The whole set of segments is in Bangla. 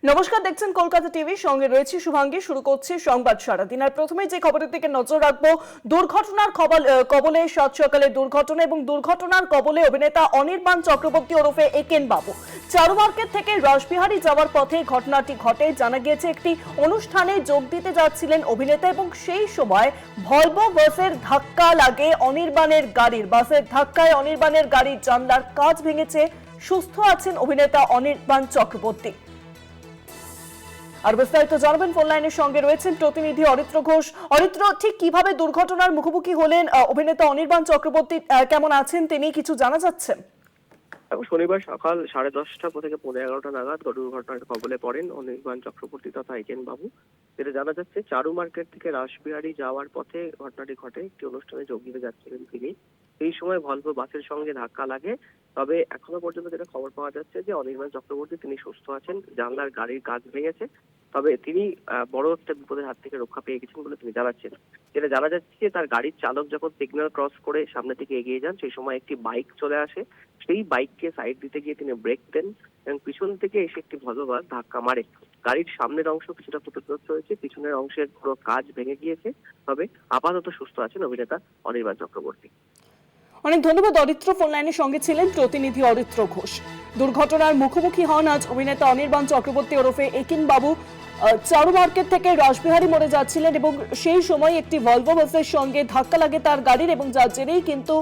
নমস্কার, দেখছেন কলকাতা টিভি, সঙ্গে রয়েছে শুভাঙ্গী। শুরু করছে সংবাদ সারাদিন। আর প্রথমে যে খবরের দিকে নজর রাখবো, দুর্ঘটনার কবলে সাত সকালে দুর্ঘটনা এবং দুর্ঘটনার কবলে অভিনেতা অনির্বাণ চক্রবর্তী ওরফে একেন বাবু। চারু মার্কেট থেকে রাসবিহারী যাওয়ার পথে ঘটনাটি ঘটে। জানা গিয়েছে একটি অনুষ্ঠানে যোগ দিতে যাচ্ছিলেন অভিনেতা এবং সেই সময় ভলভো বাসের ধাক্কা লাগে অনির্বাণের গাড়ির। বাসের ধাক্কায় অনির্বাণের গাড়ির জানলার কাঁচ ভেঙেছে। সুস্থ আছেন অভিনেতা অনির্বাণ চক্রবর্তী। আর বিস্তারিত জানাবেন, ফোন লাইনের সঙ্গে রয়েছেন প্রতিনিধি অরিত্র ঘোষ। অরিত্র, ঠিক কিভাবে দুর্ঘটনার মুখোমুখি হলেন অভিনেতা অনির্বাণ চক্রবর্তী? কেমন আছেন তিনি, কিছু জানা যাচ্ছে? শনিবার সকাল 10:30 থেকে 11:15 নাগাদ দুর্ঘটনার কবলে পড়েন অনির্বাণ চক্রবর্তী তথা একেন বাবু। যেটা জানা যাচ্ছে, চারু মার্কেট থেকে রাসবিহারী যাওয়ার পথে ঘটনাটি ঘটে। একটি অনুষ্ঠানে যোগ দিতে যাচ্ছিলেন তিনি। এই সময় ভলভো বাসের সঙ্গে ধাক্কা লাগে। তবে এখনো পর্যন্ত যেটা খবর পাওয়া যাচ্ছে যে অনির্বাণ চক্রবর্তী তিনি সুস্থ আছেন। জানলার গাড়ির কাঁচ ভেঙেছে, তবে তিনি বড় একটা বিপদের হাত থেকে রক্ষা পেয়ে গেছেন বলে তিনি জানাচ্ছেন। যেটা জানা যাচ্ছে যে তার গাড়ির চালক যখন সিগন্যাল ক্রস করে সামনে থেকে এগিয়ে যান, সেই সময় একটি বাইক চলে আসে। সেই বাইককে সাইড দিতে গিয়ে তিনি ব্রেক দেন এবং পিছন থেকে এসে একটি ভলভো বাস ধাক্কা মারে। গাড়ির সামনের অংশ কিছুটা ক্ষতিগ্রস্ত হয়েছে, পিছনের অংশের পুরো কাঁচ ভেঙে গিয়েছে। তবে আপাতত সুস্থ আছেন অভিনেতা অনির্বাণ চক্রবর্তী। অনেক ধন্যবাদ অরিত্র। ফোন লাইনের সঙ্গে ছিলেন প্রতিনিধি অরিত্র ঘোষ। দুর্ঘটনার মুখোমুখি হন আজ অভিনেতা অনির্বাণ চক্রবর্তী ওরফে একেন বাবু। চারু মার্কেট থেকে রাসবিহারী মোড়ে যাচ্ছিলেন এবং সেই সময় একটি ভলভো বাসের সঙ্গে ধাক্কা লাগে তার গাড়ির, এবং যার জেরেই কিন্তু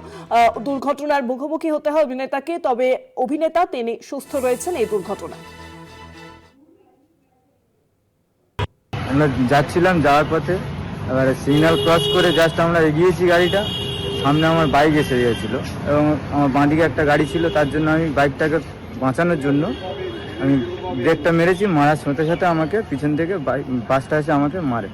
দুর্ঘটনার মুখোমুখি হতে হয় অভিনেতাকে। তবে অভিনেতা তিনি সুস্থ রয়েছেন এই দুর্ঘটনায়। আমরা যাচ্ছিলাম, যাওয়ার পথে এবারে সিগন্যাল ক্রস করে জাস্ট আমরা এগিয়েছি গাড়িটা, সামনে আমার বাইক এসে গিয়েছিল এবং আমার বাঁদিকে একটা গাড়ি ছিল। তার জন্য আমি বাইকটাকে বাঁচানোর জন্য আমি ব্রেকটা মেরেছি। মারার সাথে সাথে আমাকে পিছন থেকে বাসটা এসে আমাকে মারে।